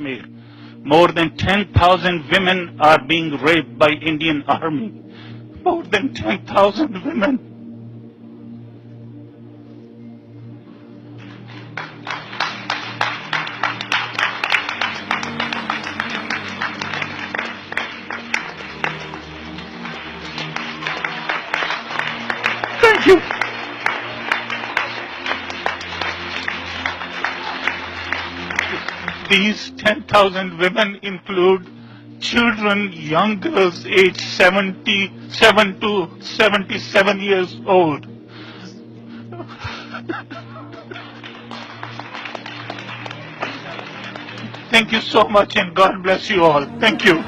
Kashmir. More than 10,000 women are being raped by Indian Army. More than 10,000 women. Thank you. These 10,000 women include children, young girls aged 77 to 77 years old. Thank you so much and God bless you all. Thank you.